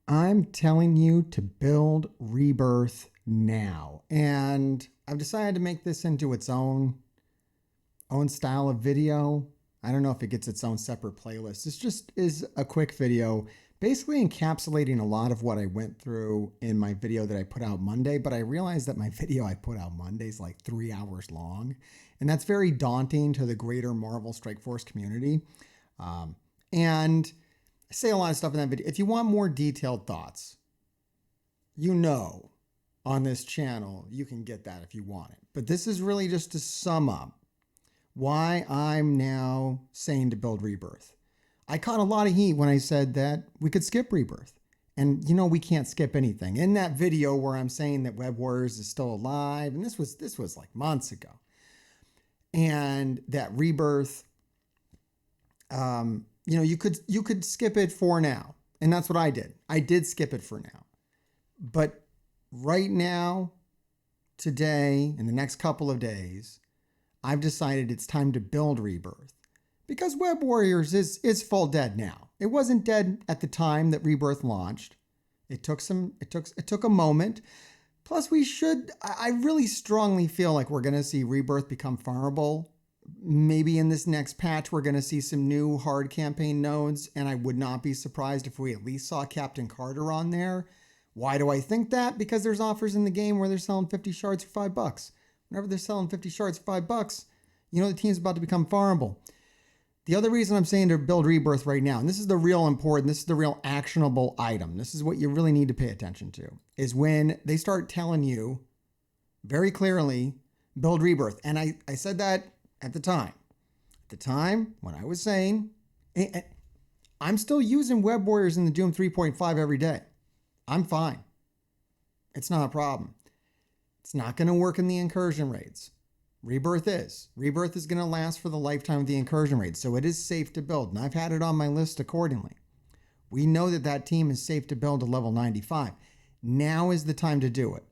I'm telling you to build Rebirth now. And I've decided to make this into its own style of video. I don't know if it gets its own separate playlist. This just is a quick video basically encapsulating a lot of what I went through in my video that I put out Monday, but I realized that my video I put out Monday is like 3 hours long, and that's very daunting to the greater Marvel Strike Force community. And I say a lot of stuff in that video. If you want more detailed thoughts, on this channel, you can get that if you want it. But this is really just to sum up why I'm now saying to build Rebirth. I caught a lot of heat when I said that we could skip Rebirth. And we can't skip anything. In that video where I'm saying that Web Warriors is still alive, and this was like months ago, and that Rebirth, you could skip it for now. And that's what I did. I did skip it for now. But right now, today, in the next couple of days, I've decided it's time to build Rebirth. Because Web Warriors is full dead now. It wasn't dead at the time that Rebirth launched. It took a moment. Plus, I really strongly feel like we're going to see Rebirth become farmable. Maybe in this next patch, we're going to see some new hard campaign nodes, and I would not be surprised if we at least saw Captain Carter on there. Why do I think that? Because there's offers in the game where they're selling 50 shards for $5. Whenever they're selling 50 shards for $5, the team's about to become farmable. The other reason I'm saying to build Rebirth right now, and this is the real important, this is the real actionable item, this is what you really need to pay attention to, is when they start telling you very clearly, build Rebirth. And I said that at the time. At the time, when I was saying, I'm still using Web Warriors in the Doom 3.5 every day. I'm fine. It's not a problem. It's not going to work in the incursion raids. Rebirth is. Rebirth is going to last for the lifetime of the incursion raids, so it is safe to build, and I've had it on my list accordingly. We know that team is safe to build to level 95. Now is the time to do it.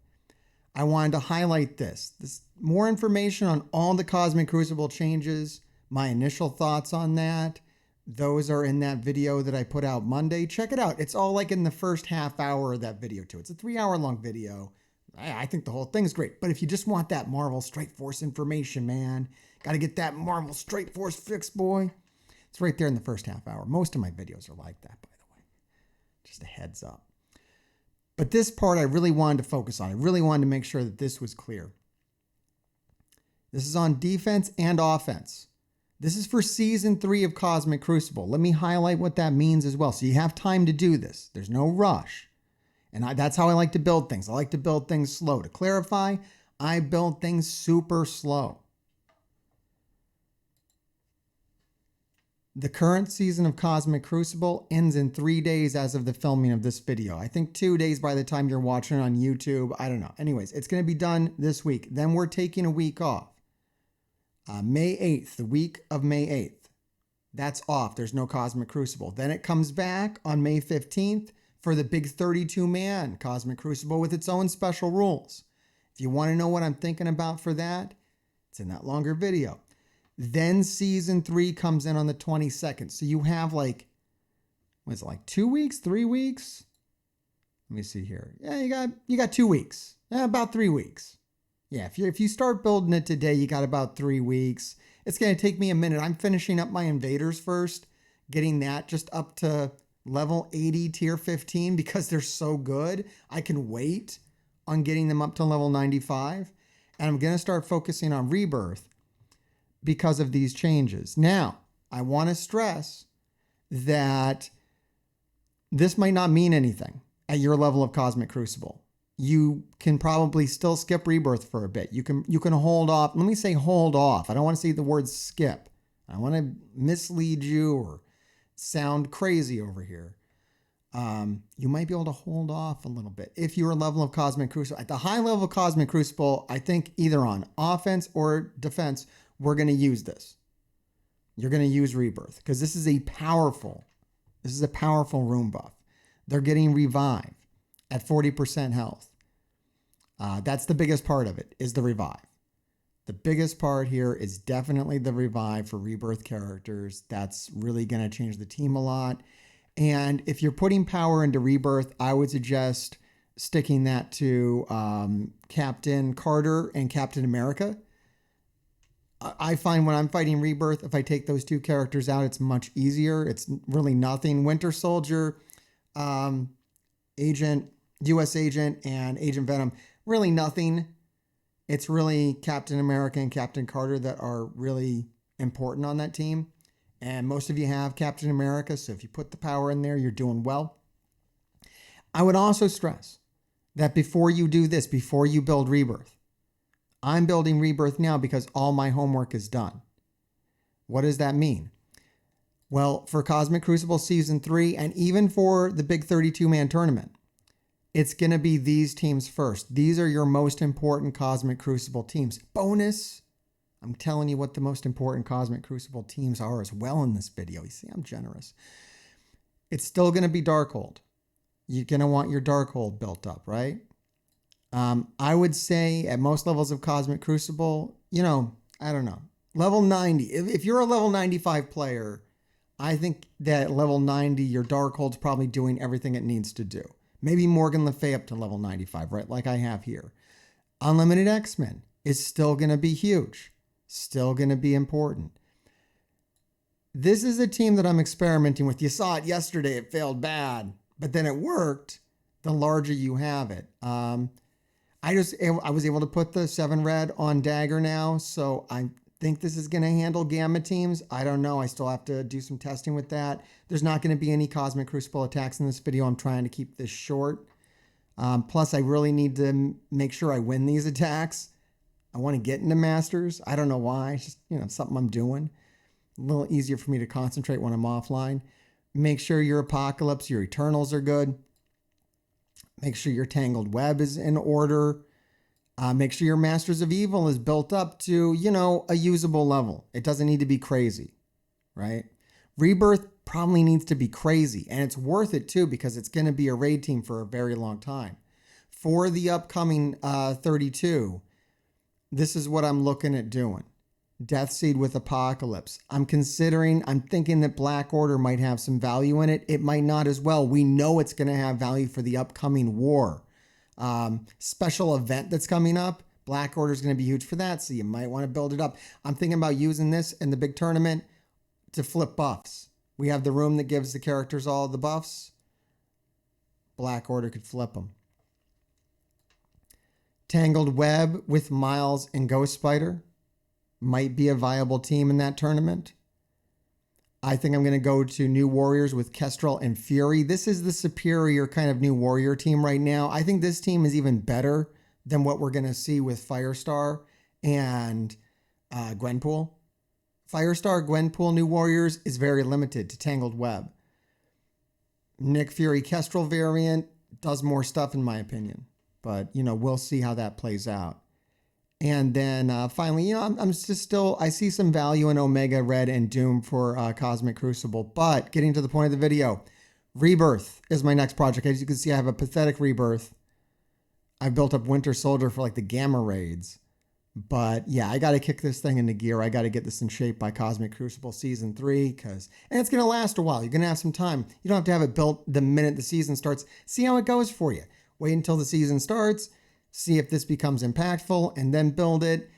I wanted to highlight this more information on all the Cosmic Crucible changes, my initial thoughts on that. Those are in that video that I put out Monday. Check it out. It's all like in the first half hour of that video too. It's a 3-hour long video. I think the whole thing's great. But if you just want that Marvel Strike Force information, man, got to get that Marvel Strike Force fix, boy. It's right there in the first half hour. Most of my videos are like that, by the way. Just a heads up. But this part I really wanted to focus on. I really wanted to make sure that this was clear. This is on defense and offense. This is for Season 3 of Cosmic Crucible. Let me highlight what that means as well. So you have time to do this. There's no rush. And that's how I like to build things. I like to build things slow. To clarify, I build things super slow. The current season of Cosmic Crucible ends in 3 days as of the filming of this video. I think 2 days by the time you're watching it on YouTube. I don't know. Anyways, it's going to be done this week. Then we're taking a week off. May 8th, the week of May 8th. That's off. There's no Cosmic Crucible. Then it comes back on May 15th. For the big 32-man Cosmic Crucible with its own special rules. If you want to know what I'm thinking about for that, it's in that longer video. Then Season 3 comes in on the 22nd. So you have like 2 weeks, 3 weeks? Let me see here. Yeah, you got 2 weeks. About 3 weeks. Yeah, if you start building it today, you got about 3 weeks. It's going to take me a minute. I'm finishing up my invaders first, getting that just up to level 80 tier 15 because they're so good. I can wait on getting them up to level 95. And I'm going to start focusing on Rebirth because of these changes. Now, I want to stress that this might not mean anything at your level of Cosmic Crucible. You can probably still skip Rebirth for a bit. You can hold off. Let me say hold off. I don't want to say the word skip. I want to mislead you or sound crazy over here. You might be able to hold off a little bit if you're a level of Cosmic Crucible. At the high level of Cosmic Crucible, I think either on offense or defense, we're going to use this. You're going to use Rebirth because this is a powerful room buff. They're getting Revive at 40% health. That's the biggest part of it, is the Revive. The biggest part here is definitely the Revive for Rebirth characters. That's really going to change the team a lot. And if you're putting power into Rebirth, I would suggest sticking that to Captain Carter and Captain America. I find when I'm fighting Rebirth, if I take those two characters out, it's much easier. It's really nothing. Winter Soldier, Agent, U.S. Agent, and Agent Venom, really nothing. It's really Captain America and Captain Carter that are really important on that team. And most of you have Captain America, so if you put the power in there, you're doing well. I would also stress that before you do this, before you build Rebirth, I'm building Rebirth now because all my homework is done. What does that mean? Well, for Cosmic Crucible Season 3, and even for the big 32-man tournament, it's going to be these teams first. These are your most important Cosmic Crucible teams. Bonus, I'm telling you what the most important Cosmic Crucible teams are as well in this video. You see, I'm generous. It's still going to be Darkhold. You're going to want your Darkhold built up, right? I would say at most levels of Cosmic Crucible, I don't know, level 90. If you're a level 95 player, I think that level 90, your Darkhold's probably doing everything it needs to do. Maybe Morgan Le Fay up to level 95, right? Like I have here. Unlimited X-Men is still going to be huge. Still going to be important. This is a team that I'm experimenting with. You saw it yesterday. It failed bad, but then it worked the larger you have it. I was able to put the 7 red on Dagger now, so I think this is going to handle Gamma teams. I don't know. I still have to do some testing with that. There's not going to be any Cosmic Crucible attacks in this video. I'm trying to keep this short. Plus, I really need to make sure I win these attacks. I want to get into Masters. I don't know why. It's just, something I'm doing. A little easier for me to concentrate when I'm offline. Make sure your Apocalypse, your Eternals are good. Make sure your Tangled Web is in order. Make sure your Masters of Evil is built up to, a usable level. It doesn't need to be crazy, right? Rebirth probably needs to be crazy, and it's worth it too because it's going to be a raid team for a very long time. For the upcoming 32, this is what I'm looking at doing. Deathseed with Apocalypse. I'm thinking that Black Order might have some value in it. It might not as well. We know it's going to have value for the upcoming war. Special event that's coming up. Black Order is going to be huge for that, so you might want to build it up. I'm thinking about using this in the big tournament to flip buffs. We have the room that gives the characters all the buffs. Black Order could flip them. Tangled Web with Miles and Ghost Spider might be a viable team in that tournament. I think I'm going to go to New Warriors with Kestrel and Fury. This is the superior kind of New Warrior team right now. I think this team is even better than what we're going to see with Firestar and Gwenpool. Firestar, Gwenpool, New Warriors is very limited to Tangled Web. Nick Fury Kestrel variant does more stuff in my opinion. But, we'll see how that plays out. And then finally, I'm just still, I see some value in Omega Red and Doom for Cosmic Crucible. But getting to the point of the video, Rebirth is my next project. As you can see, I have a pathetic Rebirth. I've built up Winter Soldier for like the Gamma raids. But yeah, I got to kick this thing into gear. I got to get this in shape by Cosmic Crucible Season 3. And it's going to last a while. You're going to have some time. You don't have to have it built the minute the season starts. See how it goes for you. Wait until the season starts. See if this becomes impactful and then build it.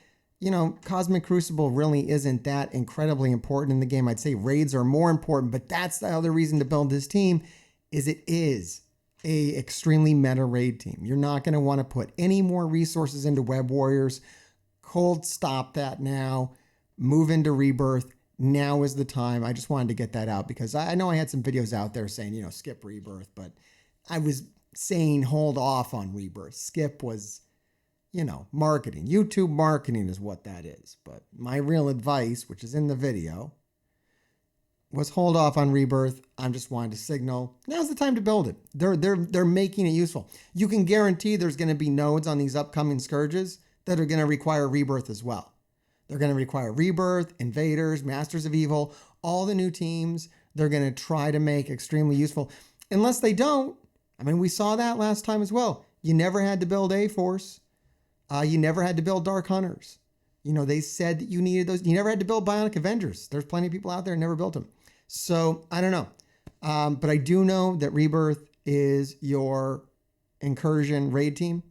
Cosmic Crucible really isn't that incredibly important in the game. I'd say raids are more important, but that's the other reason to build this team is it is a extremely meta raid team. You're not going to want to put any more resources into Web Warriors. Cold stop that now. Move into Rebirth. Now is the time. I just wanted to get that out because I know I had some videos out there saying, skip Rebirth, but I was saying hold off on Rebirth. Skip was, marketing. YouTube marketing is what that is. But my real advice, which is in the video, was hold off on Rebirth. I'm just wanting to signal now's the time to build it. They're making it useful. You can guarantee there's going to be nodes on these upcoming Scourges that are going to require Rebirth as well. They're going to require Rebirth, Invaders, Masters of Evil, all the new teams. They're going to try to make extremely useful. Unless they don't. We saw that last time as well. You never had to build A-Force. You never had to build Dark Hunters. They said that you needed those. You never had to build Bionic Avengers. There's plenty of people out there who never built them. So, I don't know. But I do know that Rebirth is your incursion raid team.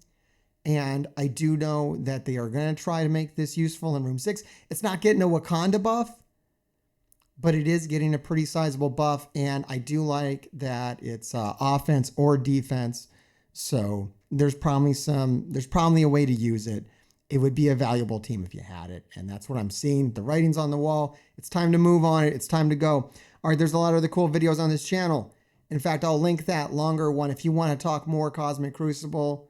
And I do know that they are going to try to make this useful in room 6. It's not getting a Wakanda buff, but it is getting a pretty sizable buff. And I do like that it's offense or defense. So there's probably a way to use it. It would be a valuable team if you had it. And that's what I'm seeing. The writing's on the wall. It's time to move on it. It's time to go. All right, there's a lot of other cool videos on this channel. In fact, I'll link that longer one if you want to talk more Cosmic Crucible.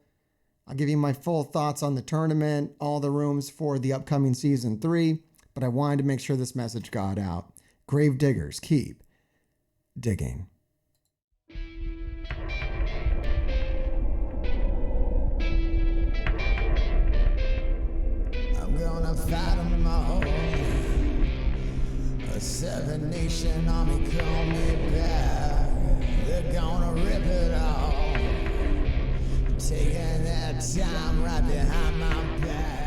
I'll give you my full thoughts on the tournament, all the rooms for the upcoming Season 3, but I wanted to make sure this message got out. Grave diggers, keep digging. I'm gonna fight them all. A 7-nation army call me back. They're gonna rip it all. Taking that time right behind my back.